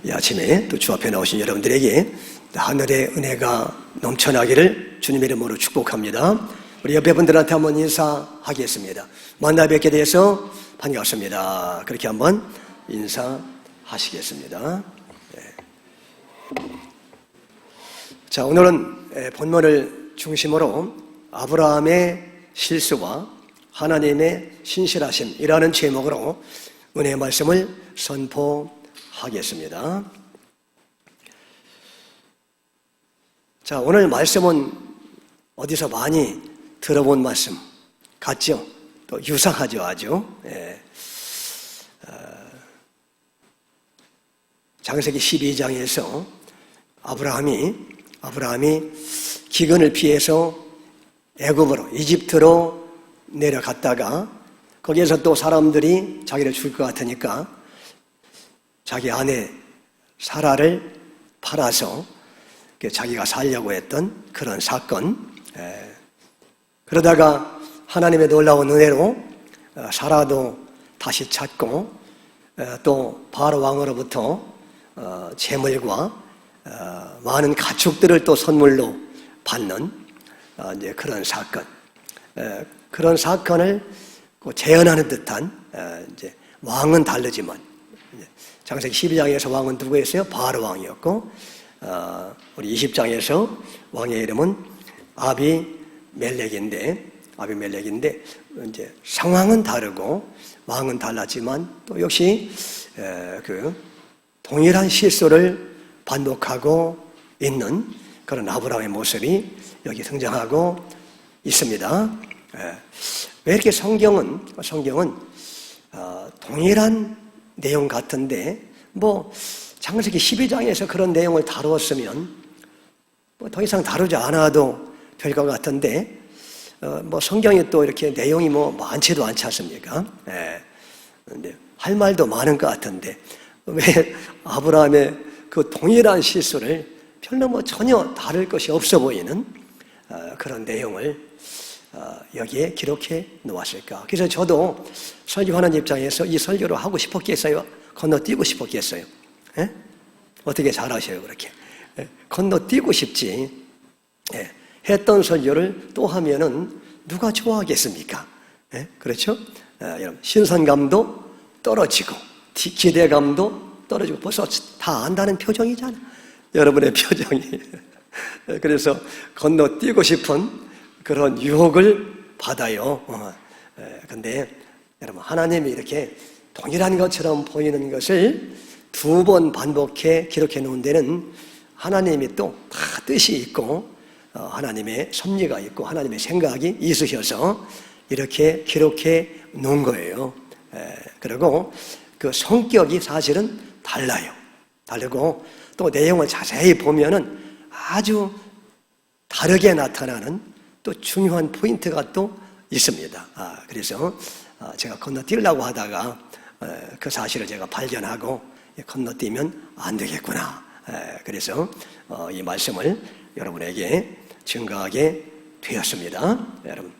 이 아침에 또 주 앞에 나오신 여러분들에게 하늘의 은혜가 넘쳐나기를 주님의 이름으로 축복합니다. 우리 옆에 분들한테 한번 인사하겠습니다. 만나 뵙게 돼서 반갑습니다. 그렇게 한번 인사하시겠습니다. 자, 오늘은 본문을 중심으로 아브라함의 실수와 하나님의 신실하심이라는 제목으로 은혜의 말씀을 선포하겠습니다. 자, 오늘 말씀은 어디서 많이 들어본 말씀 같죠? 또 유사하죠, 아주. 창세기 12장에서 아브라함이 기근을 피해서 애굽으로, 이집트로 내려갔다가 거기에서 또 사람들이 자기를 죽일 것 같으니까 자기 아내 사라를 팔아서 자기가 살려고 했던 그런 사건. 그러다가 하나님의 놀라운 은혜로 사라도 다시 찾고 또 바로 왕으로부터 재물과 많은 가축들을 또 선물로 받는 이제 그런 사건. 그런 사건을 재현하는 듯한 이제 왕은 다르지만 창세기 12장에서 왕은 누구였어요? 바로 왕이었고 우리 20장에서 왕의 이름은 아비멜렉인데 이제 상황은 다르고 왕은 달랐지만 또 역시 그 동일한 실수를 반복하고 있는 그런 아브라함의 모습이 여기 등장하고 있습니다. 왜 이렇게 성경은 동일한 내용 같은데 뭐 창세기 12장에서 그런 내용을 다루었으면 뭐 더 이상 다루지 않아도 될 것 같은데 뭐 성경이 또 이렇게 내용이 뭐 많지도 않지 않습니까? 근데 할 말도 많은 것 같은데 왜 아브라함의 그 동일한 실수를 별로 뭐 전혀 다를 것이 없어 보이는 그런 내용을 여기에 기록해 놓았을까? 그래서 저도 설교하는 입장에서 이 설교를 하고 싶었겠어요? 건너뛰고 싶었겠어요? 어떻게 잘하셔요, 그렇게? 건너뛰고 싶지. 했던 설교를 또 하면은 누가 좋아하겠습니까? 그렇죠? 여러분, 신선감도 떨어지고, 기대감도 떨어지고, 벌써 다 안다는 표정이잖아. 여러분의 표정이. 그래서 건너뛰고 싶은 그런 유혹을 받아요. 근데 여러분, 하나님이 이렇게 동일한 것처럼 보이는 것을 두 번 반복해 기록해 놓은 데는 하나님이 또 다 뜻이 있고 하나님의 섭리가 있고 하나님의 생각이 있으셔서 이렇게 기록해 놓은 거예요. 그리고 그 성격이 사실은 달라요. 다르고 또 내용을 자세히 보면은 아주 다르게 나타나는 또 중요한 포인트가 또 있습니다. 그래서 제가 건너뛰려고 하다가 그 사실을 제가 발견하고 건너뛰면 안 되겠구나. 그래서 이 말씀을 여러분에게 증거하게 되었습니다. 여러분,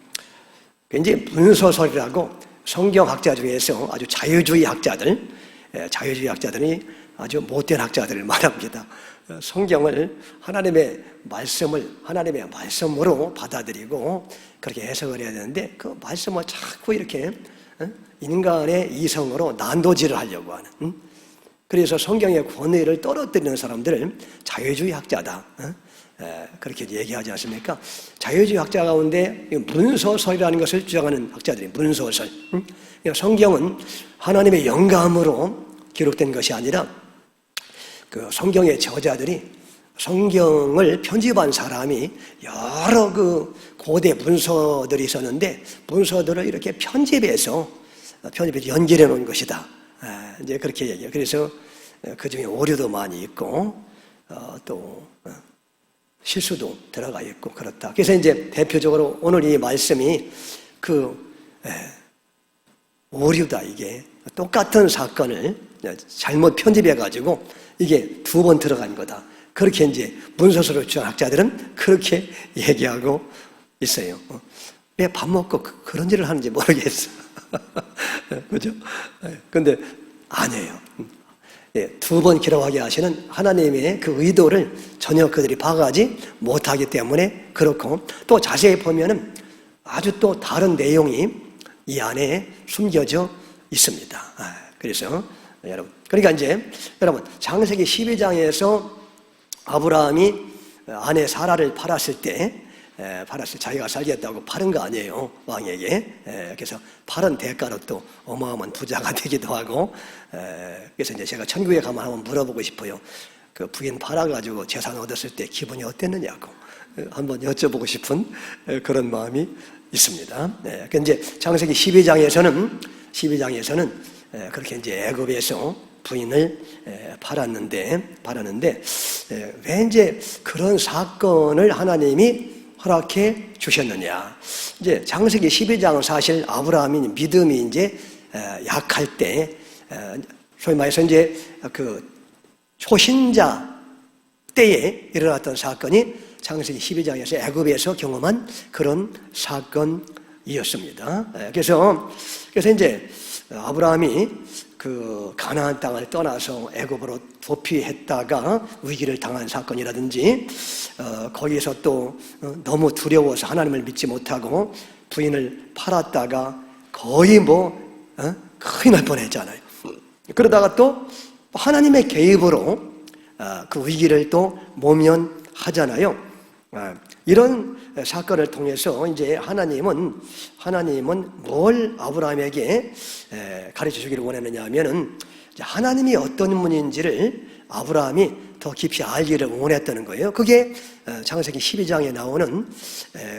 굉장히 문서설이라고 성경학자 중에서 아주 자유주의 학자들이 아주 못된 학자들을 말합니다. 성경을 하나님의 말씀으로 받아들이고 그렇게 해석을 해야 되는데 그 말씀을 자꾸 이렇게 인간의 이성으로 난도질을 하려고 하는. 그래서 성경의 권위를 떨어뜨리는 사람들을 자유주의 학자다. 그렇게 얘기하지 않습니까? 자유주의 학자 가운데 문서설이라는 것을 주장하는 학자들이 문서설. 성경은 하나님의 영감으로 기록된 것이 아니라 그 성경의 저자들이 성경을 편집한 사람이 여러 그 고대 문서들이 있었는데 문서들을 이렇게 편집해서 연결해 놓은 것이다. 이제 그렇게 얘기해요. 그래서 그 중에 오류도 많이 있고 또 실수도 들어가 있고 그렇다. 그래서 이제 대표적으로 오늘 이 말씀이 그 오류다. 이게 똑같은 사건을 잘못 편집해가지고 이게 두 번 들어간 거다. 그렇게 이제 문서설을 주장하는 학자들은 그렇게 얘기하고 있어요. 왜 밥 먹고 그런 일을 하는지 모르겠어. 그죠? 근데 아니에요. 두 번 기록하게 하시는 하나님의 그 의도를 전혀 그들이 파악하지 못하기 때문에 그렇고, 또 자세히 보면은 아주 또 다른 내용이 이 안에 숨겨져 있습니다. 그래서 여러분, 그러니까 이제 여러분, 창세기 12장에서 아브라함이 아내 사라를 팔았을 때 자기가 살겠다고 팔은 거 아니에요, 왕에게. 그래서 팔은 대가로 또 어마어마한 부자가 되기도 하고. 그래서 이제 제가 천국에 가면 한번 물어보고 싶어요. 그 부인 팔아가지고 재산 얻었을 때 기분이 어땠느냐고 한번 여쭤보고 싶은 그런 마음이 있습니다. 그 이제 창세기 12장에서는 그렇게 이제 애굽에서 부인을 팔았는데 왜 이제 그런 사건을 하나님이 허락해 주셨느냐? 이제 창세기 12장은 사실 아브라함이 믿음이 이제 약할 때, 소위 말해서 이제 그 초신자 때에 일어났던 사건이 창세기 12장에서 애굽에서 경험한 그런 사건이었습니다. 그래서 이제 아브라함이 그 가나안 땅을 떠나서 애굽으로 도피했다가 위기를 당한 사건이라든지, 거기서 또 너무 두려워서 하나님을 믿지 못하고 부인을 팔았다가 거의 큰일 날 뻔했잖아요. 그러다가 또 하나님의 개입으로 그 위기를 또 모면하잖아요. 이런 사건을 통해서 이제 하나님은 뭘 아브라함에게 가르쳐 주기를 원했느냐 하면은, 하나님이 어떤 분인지를 아브라함이 더 깊이 알기를 원했다는 거예요. 그게 창세기 12장에 나오는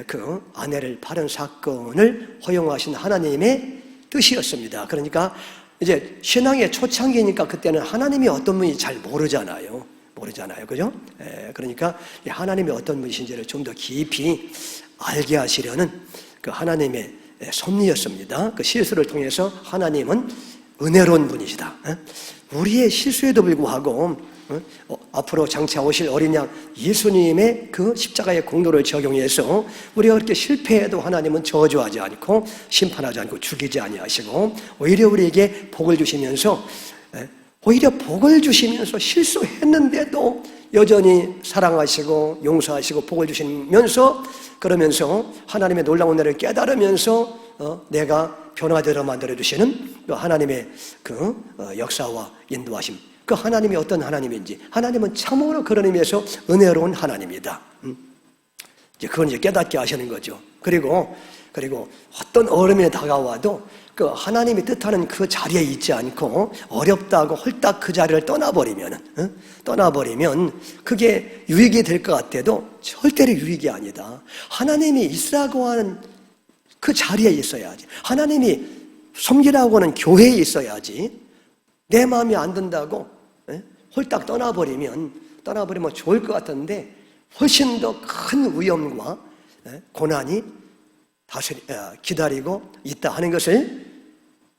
그 아내를 파는 사건을 허용하신 하나님의 뜻이었습니다. 그러니까 이제 신앙의 초창기니까 그때는 하나님이 어떤 분인지 잘 모르잖아요. 그죠? 그러니까 하나님이 어떤 분이신지를 좀 더 깊이 알게 하시려는 그 하나님의 섭리였습니다. 그 실수를 통해서 하나님은 은혜로운 분이시다. 우리의 실수에도 불구하고 앞으로 장차 오실 어린 양 예수님의 그 십자가의 공로를 적용해서 우리가 그렇게 실패해도 하나님은 저주하지 않고 심판하지 않고 죽이지 아니하시고 오히려 우리에게 복을 주시면서 실수했는데도 여전히 사랑하시고 용서하시고 복을 주시면서, 그러면서 하나님의 놀라운 은혜를 깨달으면서 내가 변화되어 만들어주시는 그 하나님의 그 역사와 인도하심, 그 하나님이 어떤 하나님인지, 하나님은 참으로 그런 의미에서 은혜로운 하나님이다. 이제 그건 이제 깨닫게 하시는 거죠. 그리고 어떤 어려움이 다가와도 그 하나님이 뜻하는 그 자리에 있지 않고 어렵다고 홀딱 그 자리를 떠나버리면 그게 유익이 될 것 같아도 절대로 유익이 아니다. 하나님이 있으라고 하는 그 자리에 있어야지. 하나님이 섬기라고 하는 교회에 있어야지. 내 마음이 안 든다고 홀딱 떠나버리면 좋을 것 같은데 훨씬 더 큰 위험과 고난이 기다리고 있다 하는 것을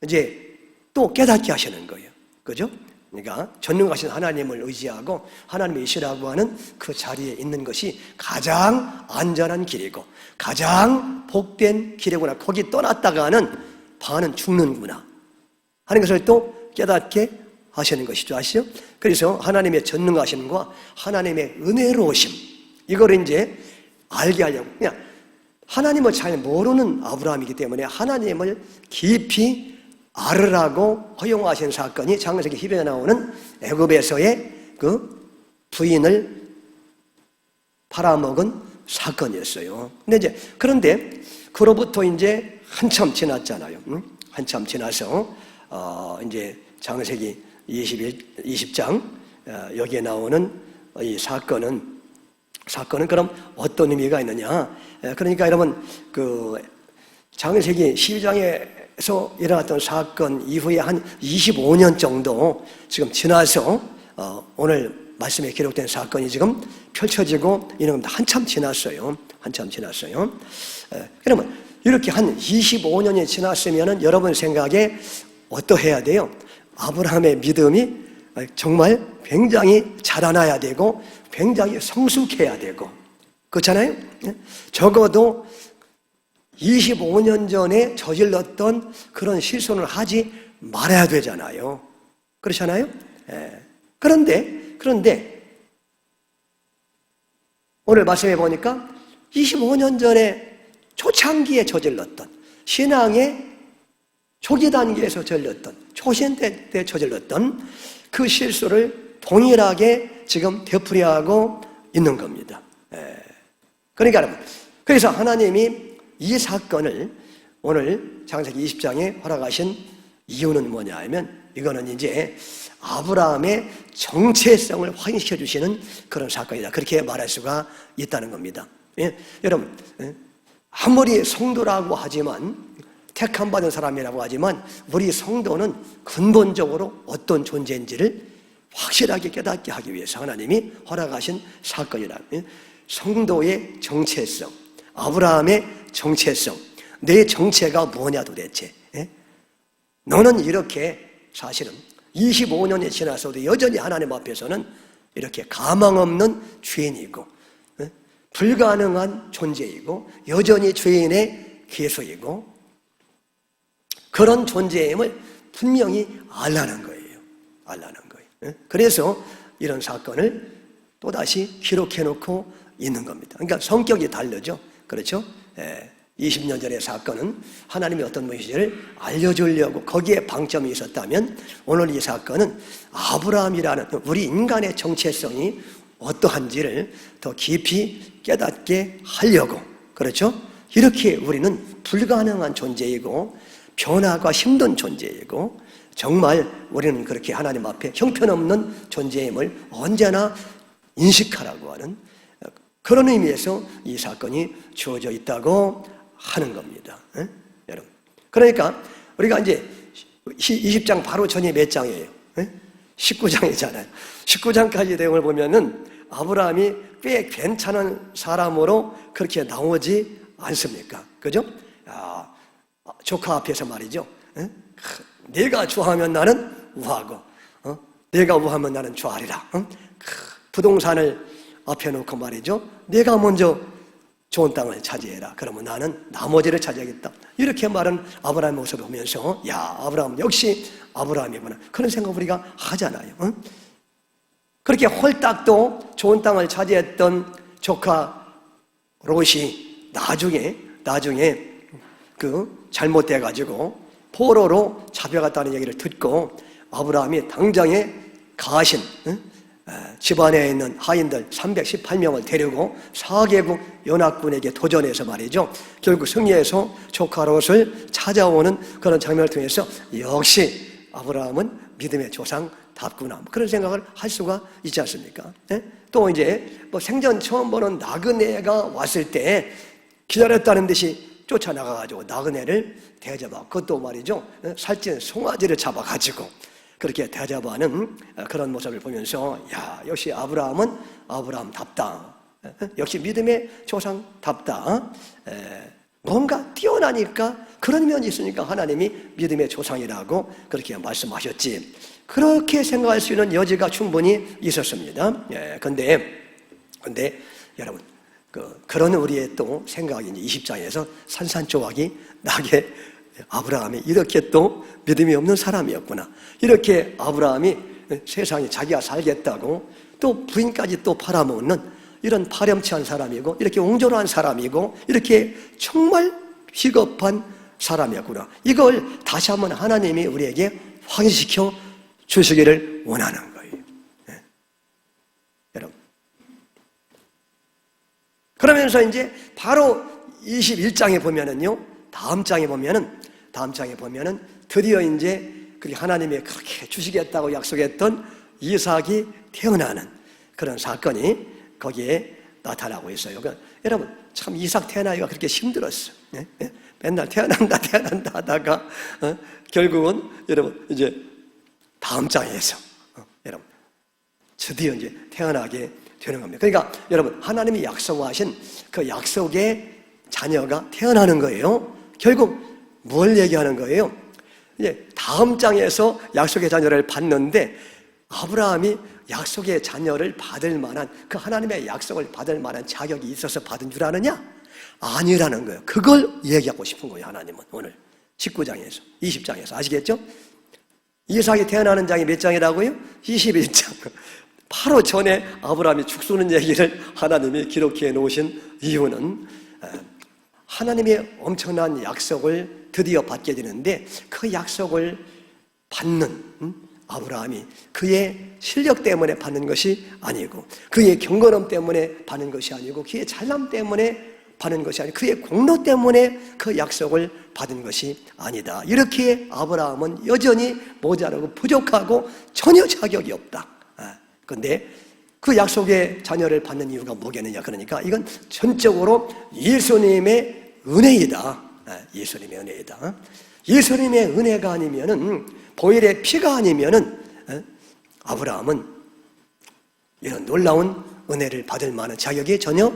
이제 또 깨닫게 하시는 거예요. 그죠? 그러니까 전능하신 하나님을 의지하고 하나님이시라고 하는 그 자리에 있는 것이 가장 안전한 길이고 가장 복된 길이구나. 거기 떠났다가는 반은 죽는구나 하는 것을 또 깨닫게 하시는 것이죠. 아시죠? 그래서 하나님의 전능하심과 하나님의 은혜로우심, 이걸 이제 알게 하려고, 그냥 하나님을 잘 모르는 아브라함이기 때문에 하나님을 깊이 알으라고 허용하신 사건이 창세기 10에 나오는 애굽에서의 그 부인을 팔아먹은 사건이었어요. 그런데 그로부터 이제 한참 지났잖아요. 한참 지나서 이제 창세기 20장 여기에 나오는 이 사건은 그럼 어떤 의미가 있느냐? 그러니까 여러분, 그 창세기 12장에서 일어났던 사건 이후에 한 25년 정도 지금 지나서 오늘 말씀에 기록된 사건이 지금 펼쳐지고 이런 겁니다. 한참 지났어요. 그러면 이렇게 한 25년이 지났으면 여러분 생각에 어떠해야 돼요? 아브라함의 믿음이 정말 굉장히 자라나야 되고 굉장히 성숙해야 되고, 그렇잖아요? 적어도 25년 전에 저질렀던 그런 실수는 하지 말아야 되잖아요. 그렇잖아요? 그런데 오늘 말씀해 보니까 25년 전에 초창기에 저질렀던 신앙의 초기 단계에서 저질렀던 초신 때 저질렀던 그 실수를 동일하게 지금 되풀이하고 있는 겁니다. 그러니까 여러분, 그래서 하나님이 이 사건을 오늘 창세기 20장에 허락하신 이유는 뭐냐 하면 이거는 이제 아브라함의 정체성을 확인시켜 주시는 그런 사건이다. 그렇게 말할 수가 있다는 겁니다. 여러분, 아무리 성도라고 하지만 택함 받은 사람이라고 하지만 우리 성도는 근본적으로 어떤 존재인지를 확실하게 깨닫게 하기 위해서 하나님이 허락하신 사건이라. 성도의 정체성, 아브라함의 정체성, 내 정체가 뭐냐 도대체. 너는 이렇게 사실은 25년이 지나서도 여전히 하나님 앞에서는 이렇게 가망 없는 죄인이고 불가능한 존재이고 여전히 죄인의 계속이고 그런 존재임을 분명히 알라는 거예요. 알라는 거예요. 그래서 이런 사건을 또다시 기록해놓고 있는 겁니다. 그러니까 성격이 다르죠. 그렇죠? 20년 전의 사건은 하나님이 어떤 분이신지를 알려주려고 거기에 방점이 있었다면 오늘 이 사건은 아브라함이라는 우리 인간의 정체성이 어떠한지를 더 깊이 깨닫게 하려고, 그렇죠? 이렇게 우리는 불가능한 존재이고 변화가 힘든 존재이고 정말 우리는 그렇게 하나님 앞에 형편없는 존재임을 언제나 인식하라고 하는 그런 의미에서 이 사건이 주어져 있다고 하는 겁니다. 여러분. 그러니까 우리가 이제 20장 바로 전이 몇 장이에요? 19장이잖아요. 19장까지 내용을 보면은 아브라함이 꽤 괜찮은 사람으로 그렇게 나오지 않습니까? 그죠? 조카 앞에서 말이죠. 내가 좋아하면 나는 우하고, 내가 우하면 나는 좋아하리라. 부동산을 앞에 놓고 말이죠. 내가 먼저 좋은 땅을 차지해라. 그러면 나는 나머지를 차지하겠다. 이렇게 말한 아브라함의 모습을 보면서 야, 아브라함 역시 아브라함이구나. 그런 생각 우리가 하잖아요. 그렇게 홀딱 또 좋은 땅을 차지했던 조카 롯이 나중에 그 잘못돼가지고 포로로 잡혀갔다는 얘기를 듣고 아브라함이 당장에 가신 집안에 있는 하인들 318명을 데리고 4개국 연합군에게 도전해서 말이죠. 결국 승리해서 조카 롯을 찾아오는 그런 장면을 통해서 역시 아브라함은 믿음의 조상답구나. 그런 생각을 할 수가 있지 않습니까? 또 이제 뭐 생전 처음 보는 나그네가 왔을 때 기다렸다는 듯이 쫓아나가가지고 나그네를 대접하고 그것도 말이죠. 살찐 송아지를 잡아가지고 그렇게 대접하는 그런 모습을 보면서 야, 역시 아브라함은 아브라함답다. 역시 믿음의 조상답다. 뭔가 뛰어나니까 그런 면이 있으니까 하나님이 믿음의 조상이라고 그렇게 말씀하셨지. 그렇게 생각할 수 있는 여지가 충분히 있었습니다. 근데 여러분 그런 우리의 또 생각이 이제 20장에서 산산조각이 나게 아브라함이 이렇게 또 믿음이 없는 사람이었구나. 이렇게 아브라함이 세상에 자기가 살겠다고 또 부인까지 또 팔아먹는 이런 파렴치한 사람이고 이렇게 옹졸한 사람이고 이렇게 정말 비겁한 사람이었구나. 이걸 다시 한번 하나님이 우리에게 확인시켜 주시기를 원하는 거예요. 여러분. 그러면서 이제 바로 21장에 보면은요, 다음 장에 보면은 드디어 이제 그렇게 하나님이 그렇게 주시겠다고 약속했던 이삭이 태어나는 그런 사건이 거기에 나타나고 있어요. 그러니까 여러분, 참 이삭 태어나기가 그렇게 힘들었어요. 맨날 태어난다 하다가 결국은 여러분 이제 다음 장에서 여러분 드디어 이제 태어나게 되는 겁니다. 그러니까 여러분 하나님이 약속하신 그 약속의 자녀가 태어나는 거예요. 결국 뭘 얘기하는 거예요? 이제 다음 장에서 약속의 자녀를 받는데 아브라함이 약속의 자녀를 받을 만한 그 하나님의 약속을 받을 만한 자격이 있어서 받은 줄 아느냐? 아니라는 거예요. 그걸 얘기하고 싶은 거예요. 하나님은 오늘 19장에서 20장에서 아시겠죠? 이삭이 태어나는 장이 몇 장이라고요? 21장. 바로 전에 아브라함이 죽쓰는 얘기를 하나님이 기록해 놓으신 이유는 하나님의 엄청난 약속을 드디어 받게 되는데, 그 약속을 받는 아브라함이 그의 실력 때문에 받는 것이 아니고, 그의 경건함 때문에 받는 것이 아니고, 그의 잘남 때문에 받는 것이 아니고, 그의 공로 때문에 그 약속을 받은 것이 아니다. 이렇게 아브라함은 여전히 모자라고 부족하고 전혀 자격이 없다. 그런데 그 약속의 자녀를 받는 이유가 뭐겠느냐? 그러니까 이건 전적으로 예수님의 은혜이다. 예수님의 은혜이다. 예수님의 은혜가 아니면은, 보혈의 피가 아니면은 아브라함은 이런 놀라운 은혜를 받을 만한 자격이 전혀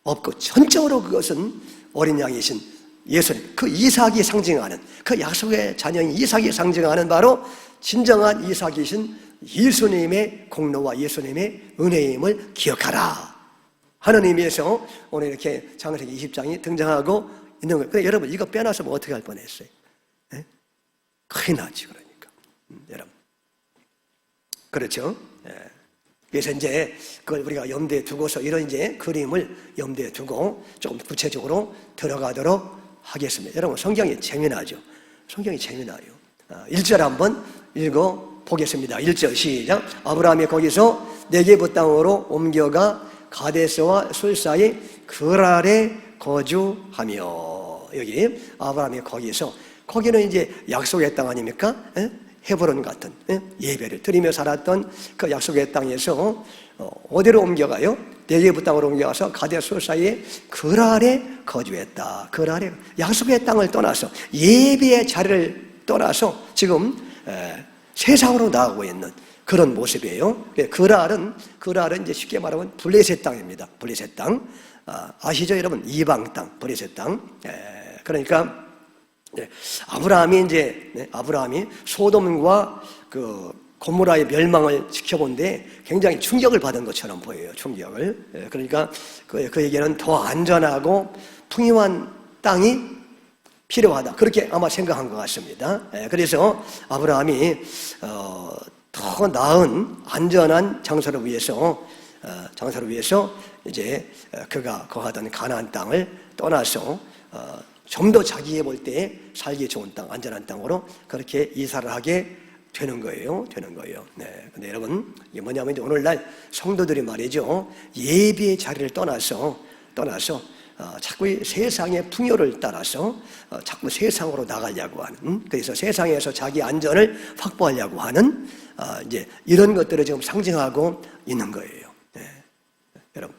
없고, 전적으로 그것은 어린 양이신 예수님, 그 이삭이 상징하는, 그 약속의 자녀인 이삭이 상징하는 바로 진정한 이삭이신 예수님의 공로와 예수님의 은혜임을 기억하라 하는 의미에서 오늘 이렇게 창세기 20장이 등장하고 있는 거예요. 근데 여러분, 이거 빼놨으면 어떻게 할 뻔했어요? 네? 큰일 나지. 그러니까 여러분, 그렇죠? 그래서 이제 그걸 우리가 염두에 두고서 이런 이제 그림을 염두에 두고 조금 구체적으로 들어가도록 하겠습니다. 여러분, 성경이 재미나죠? 성경이 재미나요. 1절 한번 읽어 보겠습니다. 1절 시작. 아브라함이 거기서 네게부 땅으로 옮겨가 가데스와 술 사이 그랄에 거주하며. 여기 아브라함이 거기서, 거기는 이제 약속의 땅 아닙니까? 헤브론 같은 예배를 드리며 살았던 그 약속의 땅에서 어디로 옮겨가요? 네게부 땅으로 옮겨가서 가데스 술 사이에 그랄에 거주했다. 그랄에, 약속의 땅을 떠나서, 예배의 자리를 떠나서 지금 세상으로 나가고 있는 그런 모습이에요. 그랄은 이제 쉽게 말하면 블레셋 땅입니다. 블레셋 땅. 아시죠, 여러분? 이방 땅, 블레셋 땅. 그러니까 아브라함이 소돔과 그 고모라의 멸망을 지켜본데 굉장히 충격을 받은 것처럼 보여요. 충격을. 그러니까 그에게는 더 안전하고 풍요한 땅이 필요하다. 그렇게 아마 생각한 것 같습니다. 그래서 아브라함이 더 나은 안전한 장소를 위해서 이제 그가 거하던 가나안 땅을 떠나서 좀 더 자기에 볼 때 살기 좋은 땅, 안전한 땅으로 그렇게 이사를 하게 되는 거예요. 네. 근데 여러분, 이게 뭐냐면 오늘날 성도들이 말이죠, 예배의 자리를 떠나서 자꾸 세상의 풍요를 따라서 자꾸 세상으로 나가려고 하는, 그래서 세상에서 자기 안전을 확보하려고 하는 이제 이런 것들을 지금 상징하고 있는 거예요. 네. 여러분,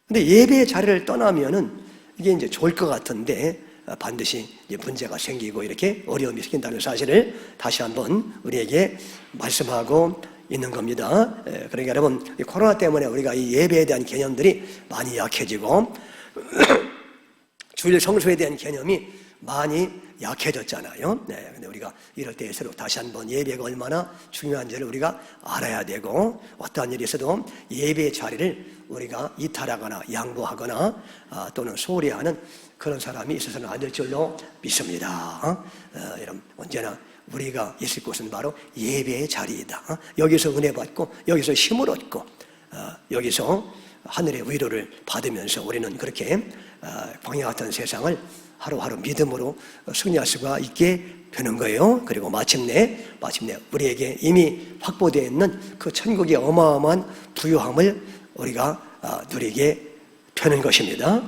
근데 예배의 자리를 떠나면은 이게 이제 좋을 것 같은데 반드시 이제 문제가 생기고 이렇게 어려움이 생긴다는 사실을 다시 한번 우리에게 말씀하고 있는 겁니다. 그러니까 여러분, 코로나 때문에 우리가 이 예배에 대한 개념들이 많이 약해지고 주일 성수에 대한 개념이 많이 약해졌잖아요. 네, 근데 우리가 이럴 때일수록 다시 한번 예배가 얼마나 중요한지를 우리가 알아야 되고, 어떠한 일이 있어도 예배의 자리를 우리가 이탈하거나 양보하거나 또는 소홀히 하는 그런 사람이 있어서는 안 될 줄로 믿습니다. 여러분, 언제나 우리가 있을 곳은 바로 예배의 자리이다. 여기서 은혜 받고, 여기서 힘을 얻고, 여기서 하늘의 위로를 받으면서 우리는 그렇게 광야 같은 세상을 하루하루 믿음으로 승리할 수가 있게 되는 거예요. 그리고 마침내 우리에게 이미 확보되어 있는 그 천국의 어마어마한 부유함을 우리가 누리게 되는 것입니다.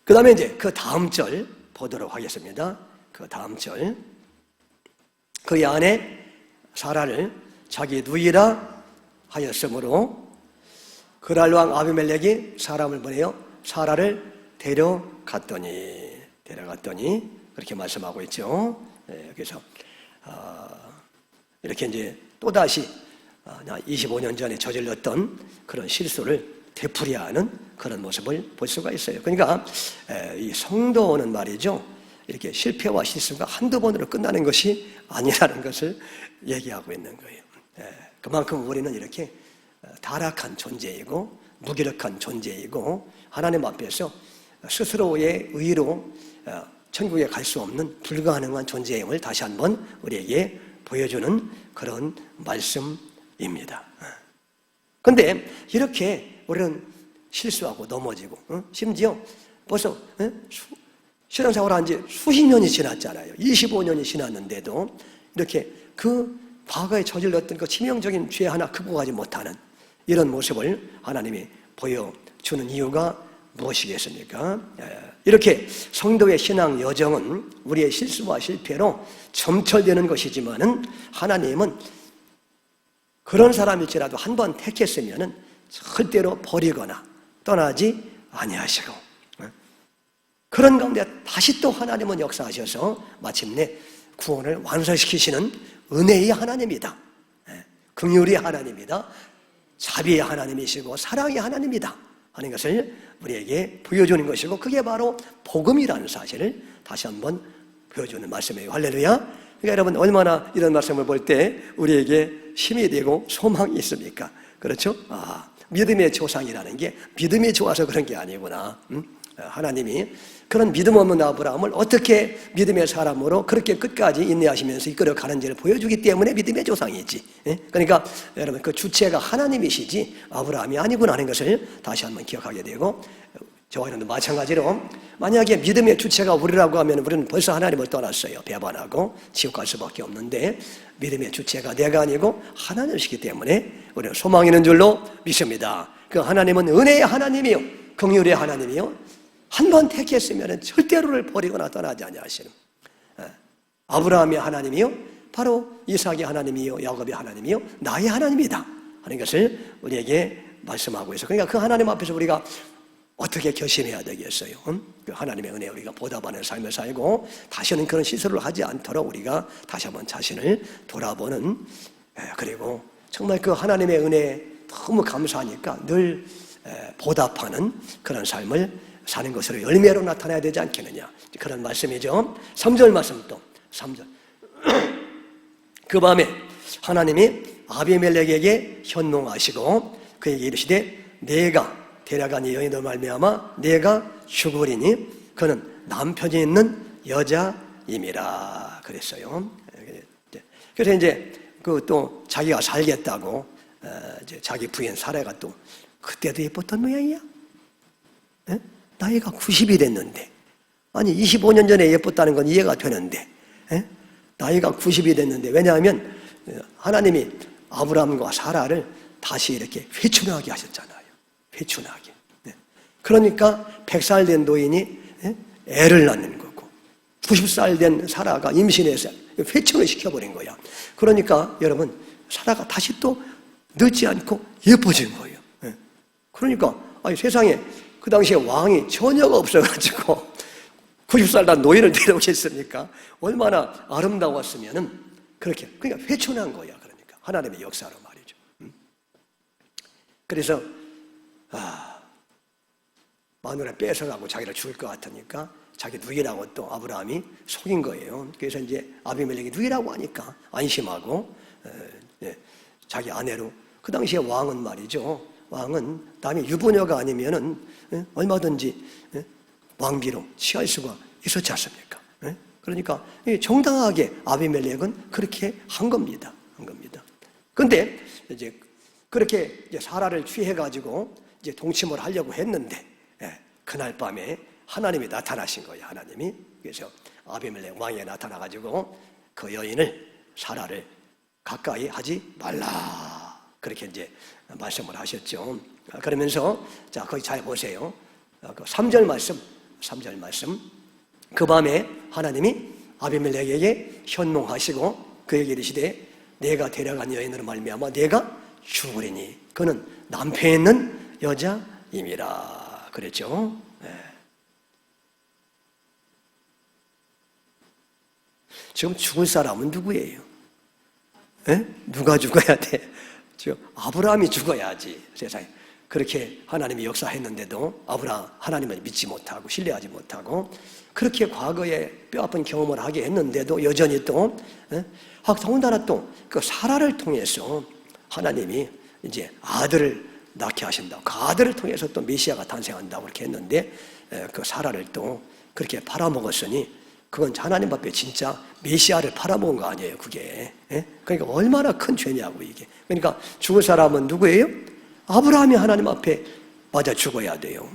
그 다음에 이제 그 다음 절 보도록 하겠습니다. 그 다음 절. 그의 아내 사라를 자기 누이라 하였으므로 그랄 왕 아비멜렉이 사람을 보내어 사라를 데려갔더니 그렇게 말씀하고 있죠. 그래서 이렇게 이제 또다시 25년 전에 저질렀던 그런 실수를 되풀이하는 그런 모습을 볼 수가 있어요. 그러니까 이 성도는 말이죠, 이렇게 실패와 실수가 한두 번으로 끝나는 것이 아니라는 것을 얘기하고 있는 거예요. 그만큼 우리는 이렇게 타락한 존재이고 무기력한 존재이고 하나님 앞에서 스스로의 의로 천국에 갈 수 없는 불가능한 존재임을 다시 한번 우리에게 보여주는 그런 말씀입니다. 그런데 이렇게 우리는 실수하고 넘어지고 심지어 벌써 신앙생활을 한 지 수십 년이 지났잖아요. 25년이 지났는데도 이렇게 그 과거에 저질렀던 그 치명적인 죄 하나 극복하지 못하는 이런 모습을 하나님이 보여주는 이유가 무엇이겠습니까? 이렇게 성도의 신앙 여정은 우리의 실수와 실패로 점철되는 것이지만은 하나님은 그런 사람일지라도 한 번 택했으면은 절대로 버리거나 떠나지 아니하시고 그런 가운데 다시 또 하나님은 역사하셔서 마침내 구원을 완성시키시는 은혜의 하나님이다. 긍휼의 하나님이다. 자비의 하나님이시고 사랑의 하나님이다 하는 것을 우리에게 보여주는 것이고 그게 바로 복음이라는 사실을 다시 한번 보여주는 말씀이에요. 할렐루야. 그러니까 여러분 얼마나 이런 말씀을 볼 때 우리에게 힘이 되고 소망이 있습니까? 그렇죠? 믿음의 조상이라는 게 믿음이 좋아서 그런 게 아니구나. 하나님이 그런 믿음 없는 아브라함을 어떻게 믿음의 사람으로 그렇게 끝까지 인내하시면서 이끌어 가는지를 보여주기 때문에 믿음의 조상이지. 그러니까 여러분 그 주체가 하나님이시지 아브라함이 아니구나 하는 것을 다시 한번 기억하게 되고 저와 여러분도 마찬가지로 만약에 믿음의 주체가 우리라고 하면 우리는 벌써 하나님을 떠났어요. 배반하고 지옥 갈 수밖에 없는데 믿음의 주체가 내가 아니고 하나님이시기 때문에 우리는 소망이 있는 줄로 믿습니다. 그 하나님은 은혜의 하나님이요 긍휼의 하나님이요 한 번 택했으면 절대로를 버리거나 떠나지 아니하시는 아브라함의 하나님이요 바로 이삭의 하나님이요 야곱의 하나님이요 나의 하나님이다 하는 것을 우리에게 말씀하고 있어요. 그러니까 그 하나님 앞에서 우리가 어떻게 결심해야 되겠어요? 그 하나님의 은혜에 우리가 보답하는 삶을 살고 다시는 그런 시설을 하지 않도록 우리가 다시 한번 자신을 돌아보는 그리고 정말 그 하나님의 은혜에 너무 감사하니까 늘 보답하는 그런 삶을 사는 것으로 열매로 나타나야 되지 않겠느냐 그런 말씀이죠. 3절 말씀 또 3절 그 밤에 하나님이 아비멜렉에게 현몽하시고 그에게 이르시되 내가 데려간 이 여인으로 말미암아 내가 죽으리니 그는 남편이 있는 여자임이라 그랬어요. 그래서 이제 그 또 자기가 살겠다고 이제 자기 부인 사례가 또 그때도 예뻤던 모양이야. 나이가 90이 됐는데 아니 25년 전에 예뻤다는 건 이해가 되는데 나이가 90이 됐는데 왜냐하면 하나님이 아브라함과 사라를 다시 이렇게 회춘하게 하셨잖아요. 회춘하게. 그러니까 100살 된 노인이 애를 낳는 거고 90살 된 사라가 임신해서 회춘을 시켜버린 거야. 그러니까 여러분 사라가 다시 또 늙지 않고 예뻐진 거예요. 그러니까 아니 세상에 그 당시에 왕이 처녀가 없어가지고 90살 난 노인을 데려오겠습니까? 얼마나 아름다웠으면은 그렇게 그러니까 회춘한 거야. 그러니까 하나님의 역사로 말이죠. 그래서 마누라 뺏어가고 자기를 죽일 것 같으니까 자기 누이라고 또 아브라함이 속인 거예요. 그래서 이제 아비멜렉이 누이라고 하니까 안심하고 자기 아내로 그 당시에 왕은 말이죠. 왕은 남의 유부녀가 아니면은 얼마든지 왕비로 취할 수가 있었지 않습니까? 그러니까 정당하게 아비멜렉은 그렇게 한 겁니다. 그런데 이제 그렇게 이제 사라를 취해가지고 이제 동침을 하려고 했는데 그날 밤에 하나님이 나타나신 거예요. 하나님이 그래서 아비멜렉 왕에 나타나가지고 그 여인을 사라를 가까이 하지 말라 그렇게 이제 말씀을 하셨죠. 그러면서 자 거기 잘 보세요. 그 3절 말씀. 그 밤에 하나님이 아비멜렉에게 현몽하시고 그에게 이르시되 내가 데려간 여인으로 말미암아 내가 죽으리니 그는 남편이 있는 여자임이라 그랬죠. 지금 죽을 사람은 누구예요? 누가 죽어야 돼? 아브라함이 죽어야지 세상에. 그렇게 하나님이 역사했는데도 하나님을 믿지 못하고 신뢰하지 못하고 그렇게 과거에 뼈아픈 경험을 하게 했는데도 여전히 또 더군다나 또 그 사라를 통해서 하나님이 이제 아들을 낳게 하신다고 그 아들을 통해서 또 메시아가 탄생한다고 그렇게 했는데 그 사라를 또 그렇게 팔아먹었으니 그건 하나님 앞에 진짜 메시아를 팔아먹은 거 아니에요, 그게. 그러니까 얼마나 큰 죄냐고, 이게. 그러니까 죽을 사람은 누구예요? 아브라함이 하나님 앞에 맞아 죽어야 돼요.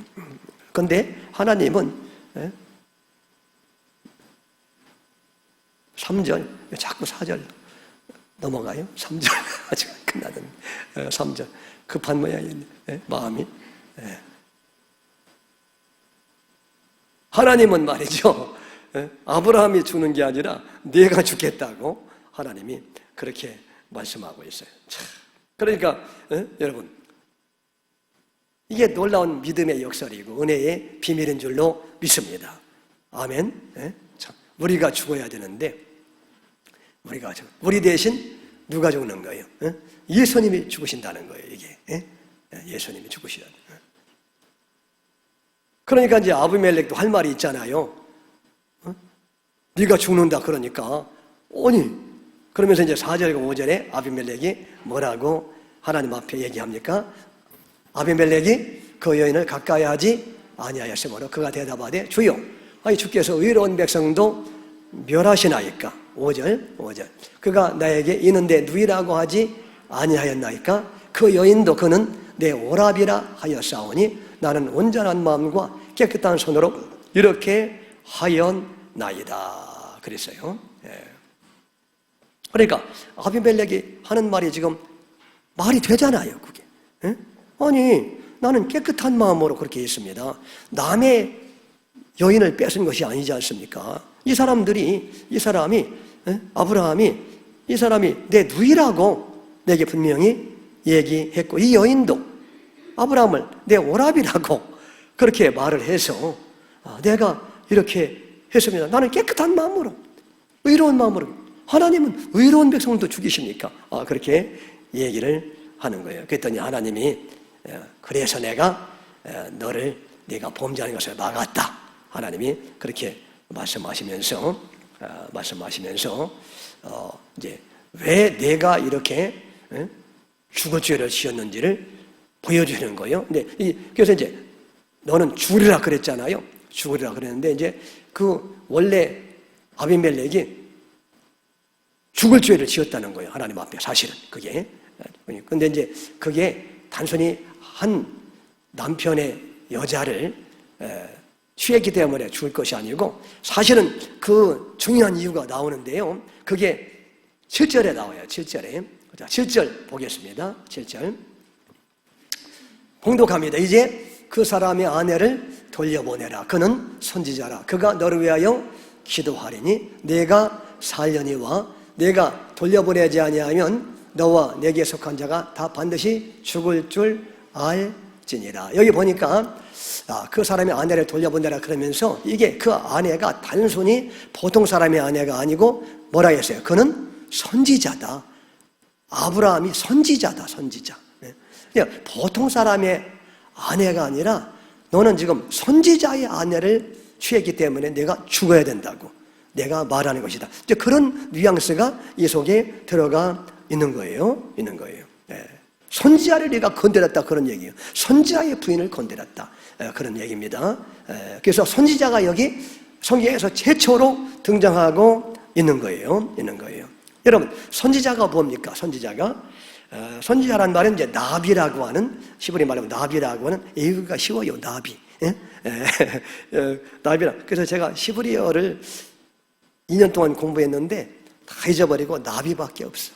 그런데 하나님은 3절, 자꾸 4절 넘어가요. 3절 아직 안 끝나는 3절 급한 모양이네, 마음이. 하나님은 말이죠, 아브라함이 죽는 게 아니라 내가 죽겠다고 하나님이 그렇게 말씀하고 있어요. 그러니까 여러분, 이게 놀라운 믿음의 역설이고 은혜의 비밀인 줄로 믿습니다. 아멘. 우리가 죽어야 되는데 우리 대신 누가 죽는 거예요? 예수님이 죽으신다는 거예요, 이게. 예수님이 죽으셔야 돼요. 그러니까 이제 아비멜렉도 할 말이 있잖아요. 네가 죽는다 그러니까. 아니, 그러면서 이제 4절과 5절에 아비멜렉이 뭐라고 하나님 앞에 얘기합니까? 아비멜렉이 그 여인을 가까이 하지 아니하였으므로 그가 대답하되 주여, 아니 주께서 의로운 백성도 멸하시나이까? 5절 그가 나에게 이는데 누이라고 하지 아니하였나이까? 그 여인도 그는 내 오랍이라 하였사오니 나는 온전한 마음과 깨끗한 손으로 이렇게 하였나이다 그랬어요. 그러니까 아비멜렉이 하는 말이 지금 말이 되잖아요, 그게. 아니, 나는 깨끗한 마음으로 그렇게 했습니다. 남의 여인을 뺏은 것이 아니지 않습니까? 이 사람이 아브라함이 이 사람이 내 누이라고 내게 분명히 얘기했고, 이 여인도 아브라함을 내 오랍이라고 그렇게 말을 해서 내가 이렇게 했습니다. 나는 깨끗한 마음으로, 의로운 마음으로. 하나님은 의로운 백성도 죽이십니까? 그렇게 얘기를 하는 거예요. 그랬더니 하나님이 그래서 내가 네가 범죄하는 것을 막았다. 하나님이 그렇게 말씀하시면서 이제 왜 내가 이렇게 죽을 죄를 지었는지를 보여주시는 거예요. 근데 그래서 이제 너는 죽으리라 그랬잖아요. 죽으리라 그랬는데 이제 그 원래 아비멜렉이 죽을 죄를 지었다는 거예요. 하나님 앞에 사실은 그게. 근데 이제 그게 단순히 한 남편의 여자를 취했기 때문에 죽을 것이 아니고 사실은 그 중요한 이유가 나오는데요. 그게 7절에 나와요. 7절에. 자, 7절 보겠습니다. 7절. 봉독합니다. 이제 그 사람의 아내를 돌려보내라. 그는 선지자라. 그가 너를 위하여 기도하리니 내가 살려니와 내가 돌려보내지 아니하면 너와 내게 속한 자가 다 반드시 죽을 줄 알지니라. 여기 보니까 그 사람의 아내를 돌려보내라 그러면서 이게 그 아내가 단순히 보통 사람의 아내가 아니고 뭐라 했어요? 그는 선지자다. 아브라함이 선지자다. 선지자. 보통 사람의 아내가 아니라 너는 지금 선지자의 아내를 취했기 때문에 내가 죽어야 된다고 내가 말하는 것이다. 이제 그런 뉘앙스가 이 속에 들어가 있는 거예요. 선지자를 네가 건드렸다 그런 얘기예요. 선지자의 부인을 건드렸다 그런 얘기입니다. 그래서 선지자가 여기 성경에서 최초로 등장하고 있는 거예요. 여러분, 선지자가 뭡니까? 선지자란 말은 이제 나비라고 하는, 히브리 말하면 나비라고 하는, 외우기가 쉬워요. 나비. 나비라. 그래서 제가 히브리어를 2년 동안 공부했는데 다 잊어버리고 나비밖에 없어.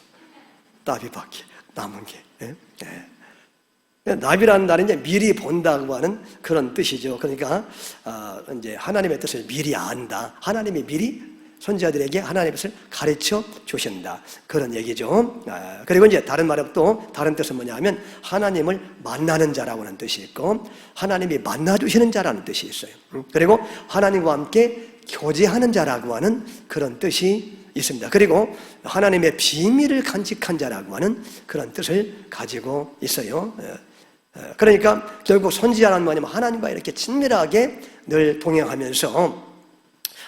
나비밖에 남은 게. 나비라는 말은 이제 미리 본다고 하는 그런 뜻이죠. 그러니까 이제 하나님의 뜻을 미리 안다. 하나님이 미리 선지자들에게 하나님의 뜻을 가르쳐 주신다. 그런 얘기죠. 그리고 이제 다른 말은 또 다른 뜻은 뭐냐면 하나님을 만나는 자라고 하는 뜻이 있고 하나님이 만나주시는 자라는 뜻이 있어요. 그리고 하나님과 함께 교제하는 자라고 하는 그런 뜻이 있습니다. 그리고 하나님의 비밀을 간직한 자라고 하는 그런 뜻을 가지고 있어요. 그러니까 결국 선지자라는 뭐냐면 하나님과 이렇게 친밀하게 늘 동행하면서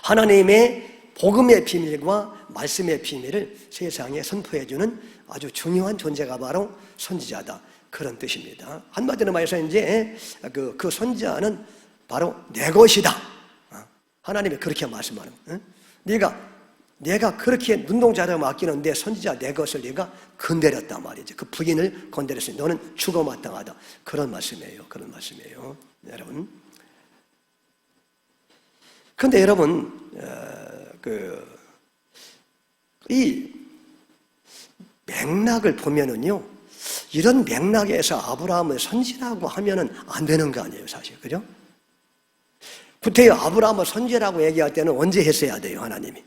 하나님의 복음의 비밀과 말씀의 비밀을 세상에 선포해주는 아주 중요한 존재가 바로 선지자다. 그런 뜻입니다. 한마디로 말해서 이제 그 선지자는 바로 내 것이다. 하나님이 그렇게 말씀하는 거예요. 내가 그렇게 눈동자를 맡기는 내 선지자 내 것을 내가 건드렸단 말이죠. 그 부인을 건드렸으니 너는 죽어 마땅하다. 그런 말씀이에요. 그런 말씀이에요. 여러분. 그런데 여러분, 이 맥락을 보면은요, 이런 맥락에서 아브라함을 선지라고 하면은 안 되는 거 아니에요, 사실. 그죠? 구태여 아브라함을 선지라고 얘기할 때는 언제 했어야 돼요, 하나님이?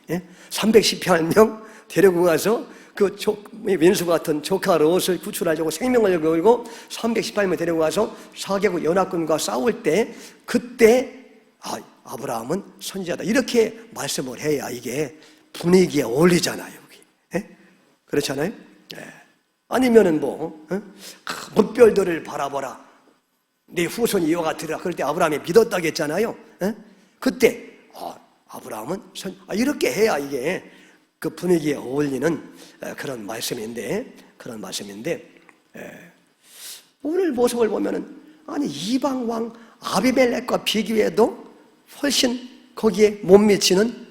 318명 데리고 가서 그 왼수 같은 조카 롯을 구출하려고 생명을 걸고 318명 데리고 가서 사개국 연합군과 싸울 때 그때 아브라함은 선지자다. 이렇게 말씀을 해야 이게 분위기에 어울리잖아요. 그렇잖아요? 아니면은 물별들을 바라보라. 내 후손이 이와 같으리라. 그럴 때 아브라함이 믿었다고 했잖아요. 그때 아브라함은 이렇게 해야 이게 그 분위기에 어울리는 그런 말씀인데 오늘 모습을 보면은 이방 왕 아비멜렉과 비교해도 훨씬 거기에 못 미치는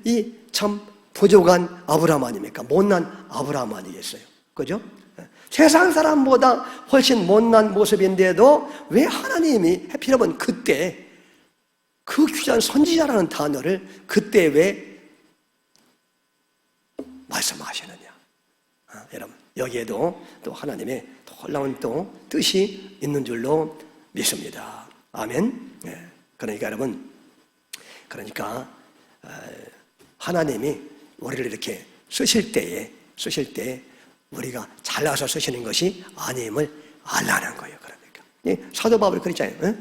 이 참 부족한 아브라함 아닙니까? 못난 아브라함 아니겠어요? 그죠? 세상 사람보다 훨씬 못난 모습인데도 왜 하나님이 하필이면 그때 그 귀한 선지자라는 단어를 그때 왜 말씀하시느냐? 여러분, 여기에도 또 하나님의 놀라운 또 뜻이 있는 줄로 믿습니다. 아멘. 그러니까 여러분, 하나님이 우리를 이렇게 쓰실 때 우리가 잘나서 쓰시는 것이 아님을 알라는 거예요. 그러니까 사도 바울이 그랬잖아요.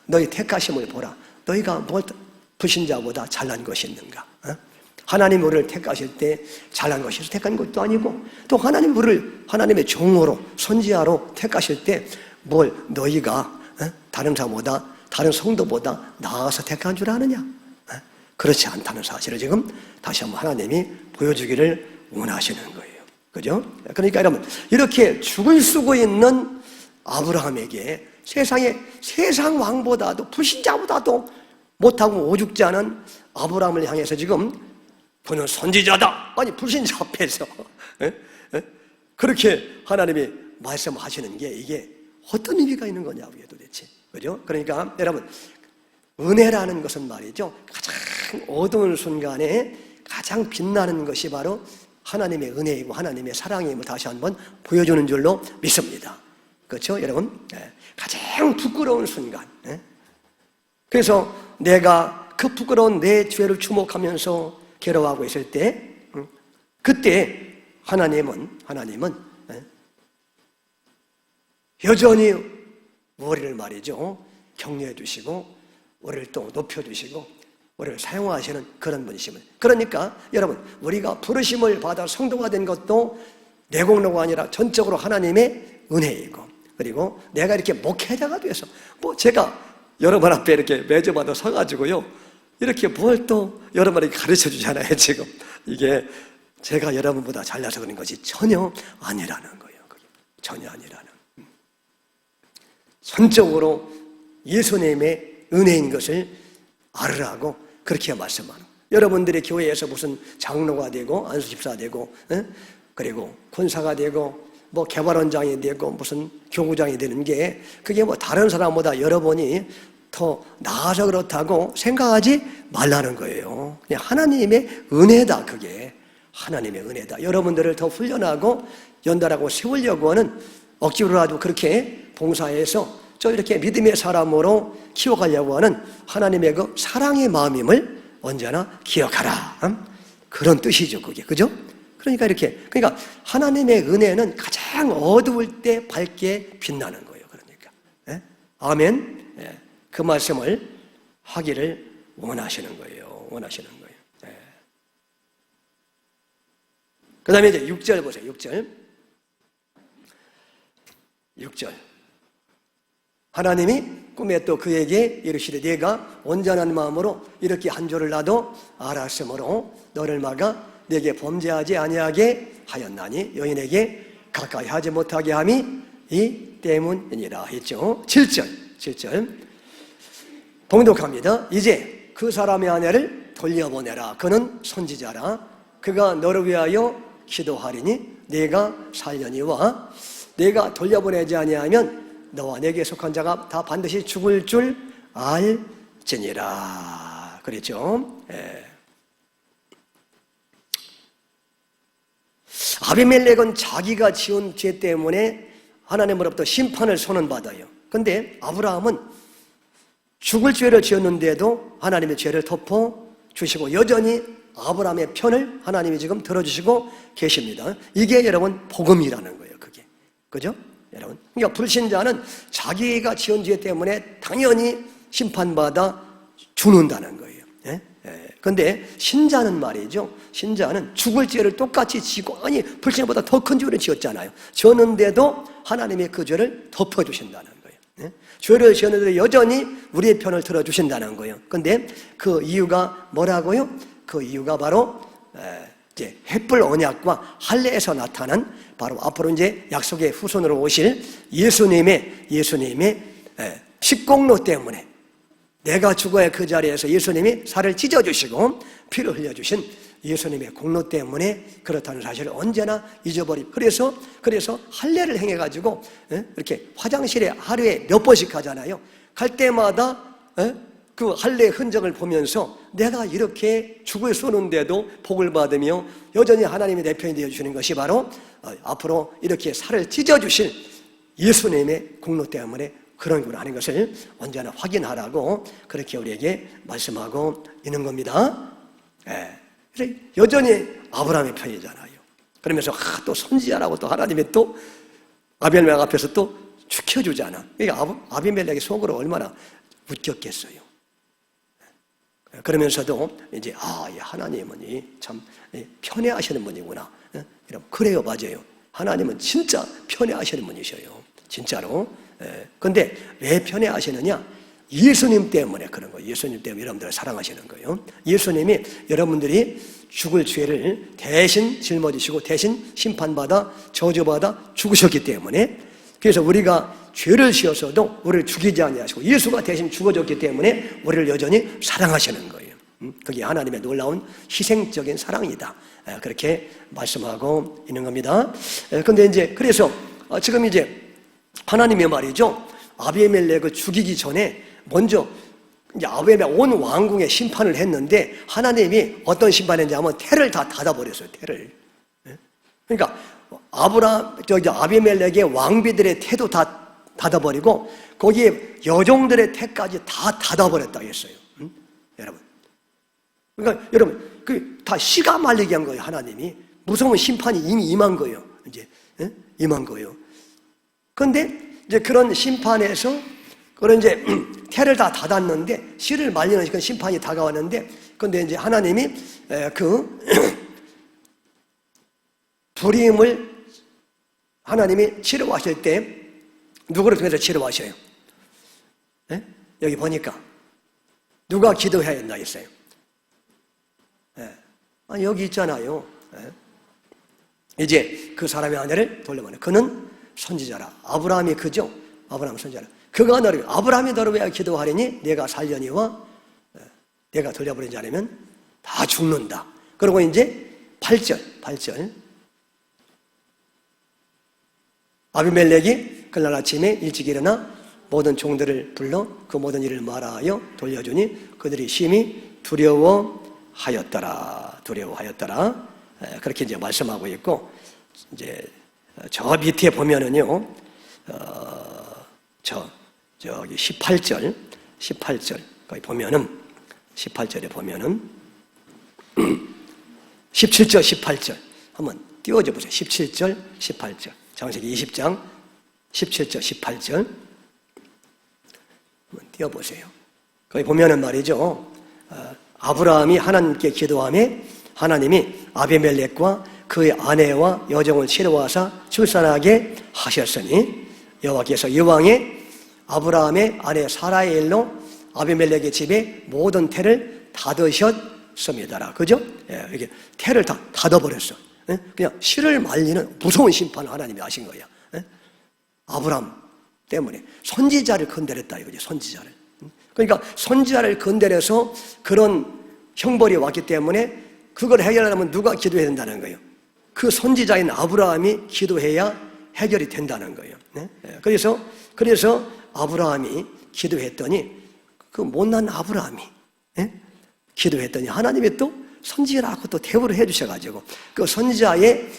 너희 택하심을 보라. 너희가 뭘 불신자보다 잘난 것이 있는가? 하나님 우리를 택하실 때 잘난 것이 택한 것도 아니고 또 하나님 우리를 하나님의 종으로 선지자로 택하실 때 뭘 너희가 다른 사람보다 다른 성도보다 나아서 택한 줄 아느냐? 그렇지 않다는 사실을 지금 다시 한번 하나님이 보여주기를 원하시는 거예요. 그죠? 그러니까 여러분, 이렇게 죽을 쓰고 있는 아브라함에게 세상 왕보다도 불신자보다도 못하고 오죽지 않은 아브라함을 향해서 지금 그는 선지자다. 불신자 앞에서 그렇게 하나님이 말씀하시는 게 이게 어떤 의미가 있는 거냐고요, 도대체. 그죠? 그러니까 여러분, 은혜라는 것은 말이죠, 가장 어두운 순간에 가장 빛나는 것이 바로 하나님의 은혜이고 하나님의 사랑임을 다시 한번 보여주는 줄로 믿습니다. 그렇죠, 여러분? 가장 부끄러운 순간. 그래서 내가 그 부끄러운 내 죄를 주목하면서 괴로워하고 있을 때, 그때 하나님은 여전히 우리를 말이죠, 격려해 주시고 우리를 또 높여주시고 우리를 사용하시는 그런 분이심을. 그러니까 여러분, 우리가 부르심을 받아 성도가 된 것도 내 공로가 아니라 전적으로 하나님의 은혜이고, 그리고 내가 이렇게 목회자가 돼서 제가 여러분 앞에 이렇게 매주마다 서가지고요 이렇게 뭘 또 여러분에게 가르쳐 주잖아요. 지금 이게 제가 여러분보다 잘나서 그런 것이 전혀 아니라는 거예요. 전혀 아니라는, 전적으로 예수님의 은혜인 것을 알으라고 그렇게 말씀하는. 여러분들의 교회에서 무슨 장로가 되고 안수집사 되고 그리고 권사가 되고 개발원장이 되고 무슨 교구장이 되는 게 그게 다른 사람보다 여러분이 더 나아서 그렇다고 생각하지 말라는 거예요. 그냥 하나님의 은혜다. 그게 하나님의 은혜다. 여러분들을 더 훈련하고 연달하고 세우려고 하는, 억지로라도 그렇게 봉사해서 이렇게 믿음의 사람으로 키워가려고 하는 하나님의 그 사랑의 마음임을 언제나 기억하라. 그런 뜻이죠, 그게. 그죠? 그러니까 하나님의 은혜는 가장 어두울 때 밝게 빛나는 거예요. 그러니까. 아멘. 그 말씀을 하기를 원하시는 거예요. 그 다음에 이제 6절 보세요. 6절. 하나님이 꿈에 또 그에게 이르시되 네가 온전한 마음으로 이렇게 한 줄을 나도 알았으므로 너를 막아 네게 범죄하지 아니하게 하였나니 여인에게 가까이 하지 못하게 함이 이 때문이니라 했죠. 7절. 봉독합니다. 이제 그 사람의 아내를 돌려보내라. 그는 선지자라. 그가 너를 위하여 기도하리니 내가 살려니와 내가 돌려보내지 아니하면 너와 내게 속한 자가 다 반드시 죽을 줄 알지니라. 그랬죠. 예. 아비멜렉은 자기가 지은 죄 때문에 하나님으로부터 심판을 선언받아요. 근데 아브라함은 죽을 죄를 지었는데도 하나님의 죄를 덮어주시고 여전히 아브라함의 편을 하나님이 지금 들어주시고 계십니다. 이게 여러분 복음이라는 거예요. 그게. 그죠? 여러분. 그러니까 불신자는 자기가 지은 죄 때문에 당연히 심판받아 죽는다는 거예요. 예? 예. 근데 신자는 말이죠. 신자는 죽을 죄를 똑같이 지고, 아니, 불신자보다 더 큰 죄를 지었잖아요. 지었는데도 하나님이 그 죄를 덮어주신다는 거예요. 예? 죄를 지었는데 여전히 우리의 편을 들어주신다는 거예요. 근데 그 이유가 뭐라고요? 그 이유가 바로 이제 횃불 언약과 할례에서 나타난 바로 앞으로 이제 약속의 후손으로 오실 예수님의 십공로 때문에 내가 죽어야 그 자리에서 예수님이 살을 찢어주시고 피를 흘려주신 예수님의 공로 때문에 그렇다는 사실을 언제나 잊어버리고 그래서 할례를 행해가지고 이렇게 화장실에 하루에 몇 번씩 가잖아요. 갈 때마다 그 할례의 흔적을 보면서 내가 이렇게 죽을 쏘는데도 복을 받으며 여전히 하나님의 내 편이 되어주시는 것이 바로 앞으로 이렇게 살을 찢어주실 예수님의 공로 때문에 그런구나 하는 것을 언제나 확인하라고 그렇게 우리에게 말씀하고 있는 겁니다. 그래서 여전히 아브라함의 편이잖아요. 그러면서 또 선지자라고 또 하나님이 또 아비멜렉 앞에서 또 지켜주잖아. 그러니까 아비멜렉의 속으로 얼마나 웃겼겠어요. 그러면서도 이제 하나님은 참 편애하시는 분이구나. 그래요, 맞아요. 하나님은 진짜 편애하시는 분이셔요. 진짜로. 근데 왜 편애하시느냐? 예수님 때문에 그런 거예요. 예수님 때문에 여러분들을 사랑하시는 거예요. 예수님이 여러분들이 죽을 죄를 대신 짊어지시고 대신 심판받아 저주받아 죽으셨기 때문에 그래서 우리가 죄를 지어서도 우리를 죽이지 아니하시고 예수가 대신 죽어졌기 때문에 우리를 여전히 사랑하시는 거예요. 그게 하나님의 놀라운 희생적인 사랑이다. 그렇게 말씀하고 있는 겁니다. 근데 이제 그래서 지금 이제 하나님의 말이죠. 아비멜렉을 죽이기 전에 먼저 이제 아비멜렉 온 왕궁에 심판을 했는데 하나님이 어떤 심판했는지 하면 태를 다 닫아버렸어요. 태를. 그러니까 아비멜렉의 왕비들의 태도 다 닫아버리고 거기에 여종들의 태까지 다 닫아버렸다고 했어요. 여러분. 그러니까 여러분 다 씨가 말리게 한 거예요. 하나님이 무서운 심판이 이미 임한 거예요. 이제 임한 거예요. 그런데 이제 그런 심판에서 그런 이제 태를 다 닫았는데 씨를 말리는 그 심판이 다가왔는데 그런데 이제 하나님이 그 불임을 하나님이 치료하실 때 누구를 통해서 치료하셔요? 여기 보니까 누가 기도해야 된다 했어요? 여기 있잖아요. 이제 그 사람의 아내를 돌려보내. 그는 선지자라. 아브라함이 그죠? 아브라함 선지자라. 그가 너를 아브라함이 너를 위하여 기도하리니 내가 살려니와 내가 돌려보내지 않으면 다 죽는다. 그리고 이제 8절 아비멜렉이 그날 아침에 일찍 일어나 모든 종들을 불러 그 모든 일을 말하여 돌려주니 그들이 심히 두려워하였더라. 그렇게 이제 말씀하고 있고 이제 저 밑에 보면은요, 저기 18절 거기 보면은 18절에 보면은 17절 18절 한번 띄워줘 보세요. 17절 18절 창세기 20장 17절 18절 한번 띄워보세요. 거기 보면은 말이죠, 아브라함이 하나님께 기도하며 하나님이 아비멜렉과 그의 아내와 여종을 치러와서 출산하게 하셨으니 여호와께서 이왕에 아브라함의 아내 사라의 일로 아비멜렉의 집에 모든 태를 닫으셨습니다. 그죠? 이렇게 태를 다 닫아버렸어. 그냥 씨를 말리는 무서운 심판을 하나님이 하신 거야. 아브라함 때문에 선지자를 건드렸다 이거지. 선지자를. 그러니까 선지자를 건드려서 그런 형벌이 왔기 때문에 그걸 해결하려면 누가 기도해야 된다는 거예요. 그 선지자인 아브라함이 기도해야 해결이 된다는 거예요. 그래서 아브라함이 기도했더니 그 못난 아브라함이 기도했더니 하나님이 또 선지자라고 또 대우를 해주셔가지고 그 선지자의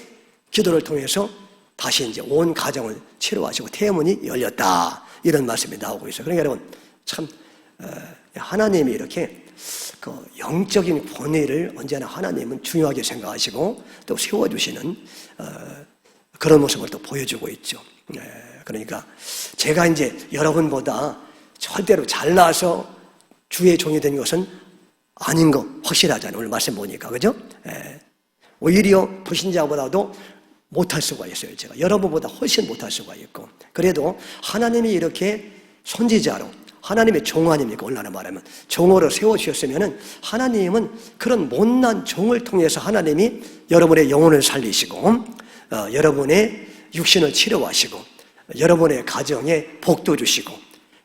기도를 통해서 다시 이제 온 가정을 치료하시고 태문이 열렸다, 이런 말씀이 나오고 있어요. 그러니까 여러분 참 하나님이 이렇게 그 영적인 권위를 언제나 하나님은 중요하게 생각하시고 또 세워주시는 그런 모습을 또 보여주고 있죠. 그러니까 제가 이제 여러분보다 절대로 잘나서 주의 종이 된 것은 아닌 거 확실하잖아요. 오늘 말씀 보니까, 그죠? 오히려 불신자보다도 못할 수가 있어요. 제가 여러분보다 훨씬 못할 수가 있고, 그래도 하나님이 이렇게 선지자로 하나님의 종 아닙니까? 오늘날 말하면 종으로 세워주셨으면은 하나님은 그런 못난 종을 통해서 하나님이 여러분의 영혼을 살리시고 여러분의 육신을 치료하시고 여러분의 가정에 복도 주시고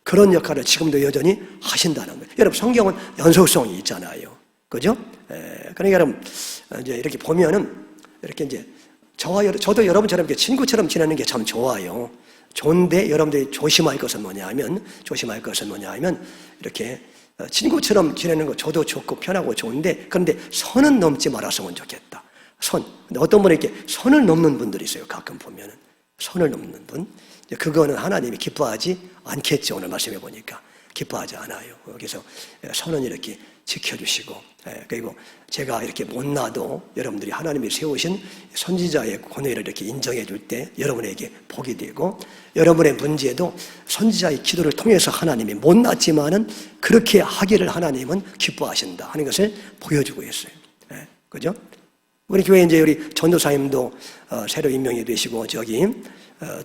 그런 역할을 지금도 여전히 하신다는 거예요. 여러분 성경은 연속성이 있잖아요. 그죠? 그러니까 여러분 이제 이렇게 보면은 이렇게 이제 저도 여러분처럼 이렇게 친구처럼 지내는 게 참 좋아요. 좋은데 여러분들이 조심할 것은 뭐냐 하면 이렇게 친구처럼 지내는 거 저도 좋고 편하고 좋은데, 그런데 선은 넘지 말았으면 좋겠다. 근데 어떤 분은 이렇게 선을 넘는 분들이 있어요. 가끔 보면은 선을 넘는 분, 그거는 하나님이 기뻐하지 않겠죠. 오늘 말씀해 보니까 기뻐하지 않아요. 그래서 선은 이렇게 지켜주시고, 그리고 제가 이렇게 못나도 여러분들이 하나님이 세우신 선지자의 권위를 이렇게 인정해 줄 때 여러분에게 복이 되고, 여러분의 문제도 선지자의 기도를 통해서 하나님이 못났지만은 그렇게 하기를 하나님은 기뻐하신다 하는 것을 보여주고 있어요. 그죠? 우리 교회 이제 우리 전도사님도 새로 임명이 되시고, 저기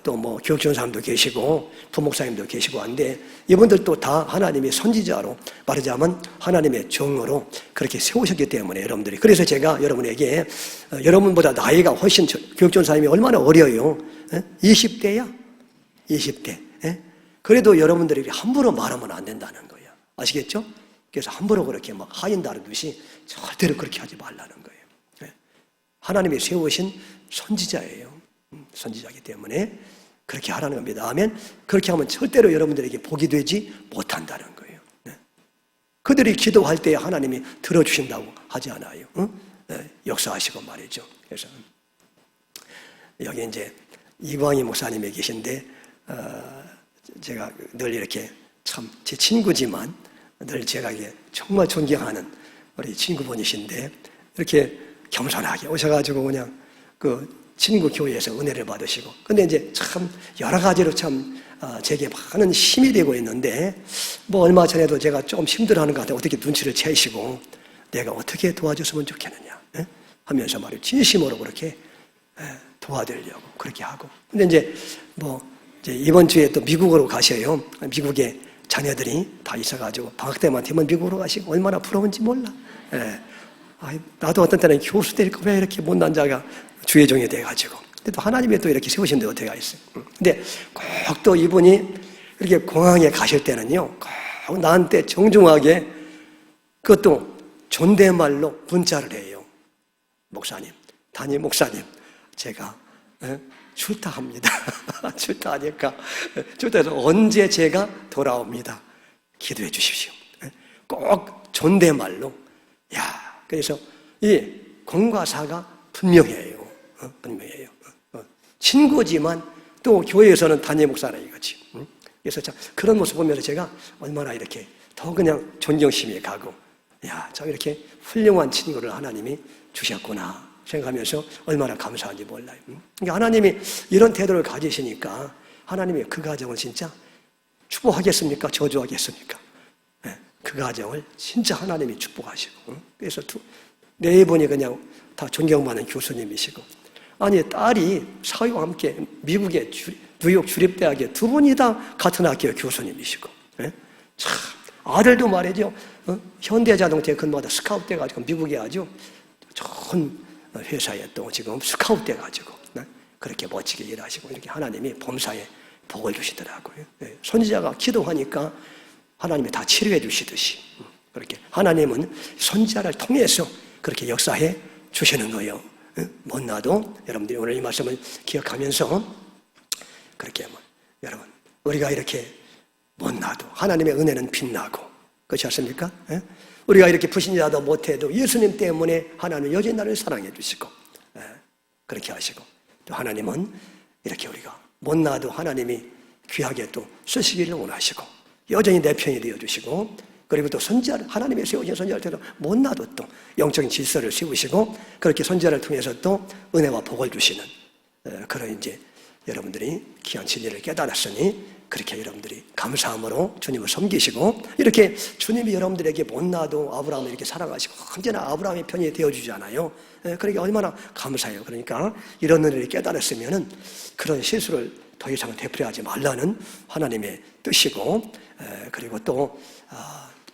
또 뭐 교육전사님도 계시고 부목사님도 계시고 한데, 이분들도 다 하나님의 선지자로, 말하자면 하나님의 종으로 그렇게 세우셨기 때문에 여러분들이, 그래서 제가 여러분에게 여러분보다 나이가 훨씬, 교육전사님이 얼마나 어려요? 20대야? 20대. 그래도 여러분들이 함부로 말하면 안 된다는 거예요. 아시겠죠? 그래서 함부로 그렇게 막 하인 다루듯이 절대로 그렇게 하지 말라는 거예요. 하나님이 세우신 선지자예요. 선지자이기 때문에 그렇게 하라는 겁니다. 아멘. 그렇게 하면 절대로 여러분들에게 복이 되지 못한다는 거예요. 그들이 기도할 때 하나님이 들어주신다고 하지 않아요. 역사하시고 말이죠. 그래서 여기 이제 이광희 목사님이 계신데, 제가 늘 이렇게 참 제 친구지만 늘 제가 이게 정말 존경하는 우리 친구분이신데, 이렇게 겸손하게 오셔가지고 그냥 그 친구 교회에서 은혜를 받으시고, 근데 이제 참 여러 가지로 참 제게 많은 힘이 되고 있는데, 뭐 얼마 전에도 제가 좀 힘들어하는 것 같아요. 어떻게 눈치를 채시고 내가 어떻게 도와줬으면 좋겠느냐 하면서 말이에요. 진심으로 그렇게 도와드리려고 그렇게 하고. 근데 이제 이제 이번 주에 또 미국으로 가셔요. 미국에 자녀들이 다 있어가지고 방학 때만 되면 미국으로 가시고 얼마나 부러운지 몰라. 나도 어떤 때는 교수 될까 왜 이렇게 못난 자가 주의 종이 돼가지고. 근데 또 하나님이 또 이렇게 세우신 데 어떻게 있어요. 근데 꼭 또 이분이 이렇게 공항에 가실 때는요, 꼭 나한테 정중하게 그것도 존댓말로 문자를 해요. 목사님, 담임 목사님, 제가 출타합니다. 출타하니까 출타해서 언제 제가 돌아옵니다. 기도해 주십시오. 꼭 존댓말로. 그래서 이 공과 사가 분명해요. 분명해요. 친구지만 또 교회에서는 담임 목사라 이거지. 그래서 참 그런 모습 보면서 제가 얼마나 이렇게 더 그냥 존경심이 가고, 참 이렇게 훌륭한 친구를 하나님이 주셨구나 생각하면서 얼마나 감사한지 몰라요. 그러니까 하나님이 이런 태도를 가지시니까 하나님이 그 가정을 진짜 축복하겠습니까? 저주하겠습니까? 그 가정을 진짜 하나님이 축복하시고, 그래서 네 분이 그냥 다 존경받는 교수님이시고, 아니 딸이 사위와 함께 미국의 뉴욕 주립대학에 두 분이 다 같은 학교의 교수님이시고, 참 아들도 말이죠, 현대자동차에 근무하다 스카웃 돼가지고 미국에 아주 좋은 회사에 또 지금 스카웃 돼가지고 그렇게 멋지게 일하시고, 이렇게 하나님이 범사에 복을 주시더라고요. 선지자가 기도하니까 하나님이 다 치료해 주시듯이 그렇게 하나님은 선지자를 통해서 그렇게 역사해 주시는 거예요. 못나도 여러분들이 오늘 이 말씀을 기억하면서 그렇게 여러분 우리가 이렇게 못나도 하나님의 은혜는 빛나고 그렇지 않습니까? 우리가 이렇게 불신자도 못해도 예수님 때문에 하나님은 여전히 나를 사랑해 주시고 그렇게 하시고 또 하나님은 이렇게 우리가 못나도 하나님이 귀하게 또 쓰시기를 원하시고 여전히 내 편이 되어주시고 그리고 또 선지자를 하나님의 세우신 선지자를 통해서 못나도 또 영적인 질서를 세우시고 그렇게 선지자를 통해서 또 은혜와 복을 주시는 그런 이제 여러분들이 귀한 진리를 깨달았으니 그렇게 여러분들이 감사함으로 주님을 섬기시고 이렇게 주님이 여러분들에게 못나도 아브라함을 이렇게 사랑하시고 언제나 아브라함의 편이 되어주잖아요. 그러니까 얼마나 감사해요. 그러니까 이런 은혜를 깨달았으면은 그런 실수를 더 이상 되풀이하지 말라는 하나님의 뜻이고 그리고 또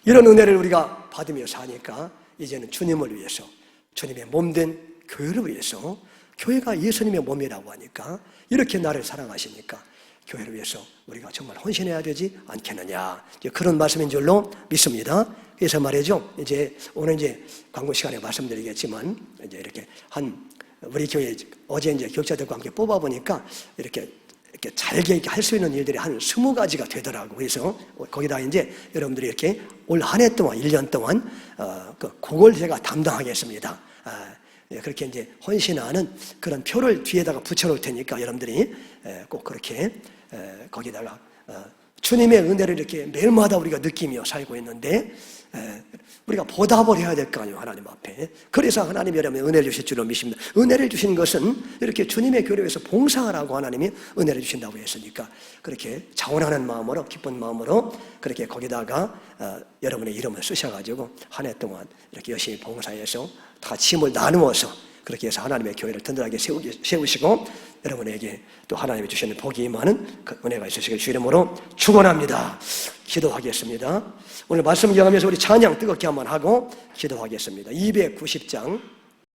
이런 은혜를 우리가 받으며 사니까 이제는 주님을 위해서 주님의 몸된 교회를 위해서 교회가 예수님의 몸이라고 하니까 이렇게 나를 사랑하시니까 교회를 위해서 우리가 정말 헌신해야 되지 않겠느냐 그런 말씀인 줄로 믿습니다. 그래서 말이죠. 이제 오늘 이제 광고 시간에 말씀드리겠지만 이제 이렇게 우리 교회 어제 이제 교육자들과 함께 뽑아보니까 이렇게 잘게 할 수 있는 일들이 한 20가지가 되더라고요. 그래서 거기다 이제 여러분들이 이렇게 올 한 해 동안 1년 동안 그걸 제가 담당하겠습니다. 그렇게 이제 헌신하는 그런 표를 뒤에다가 붙여놓을 테니까 여러분들이 꼭 그렇게 거기다가 주님의 은혜를 이렇게 매일마다 우리가 느끼며 살고 있는데 우리가 보답을 해야 될 거 아니에요. 하나님 앞에. 그래서 하나님이 여러분의 은혜를 주실 줄로 믿습니다. 은혜를 주신 것은 이렇게 주님의 교회에서 봉사하라고 하나님이 은혜를 주신다고 했으니까 그렇게 자원하는 마음으로 기쁜 마음으로 그렇게 거기다가 여러분의 이름을 쓰셔가지고 한 해 동안 이렇게 열심히 봉사해서 다 짐을 나누어서 그렇게 해서 하나님의 교회를 든든하게 세우시고 여러분에게 또 하나님이 주시는 복이 임하는 그 은혜가 있으시길 주 이름으로 축원합니다. 기도하겠습니다. 오늘 말씀 기억하면서 우리 찬양 뜨겁게 한번 하고 기도하겠습니다. 290장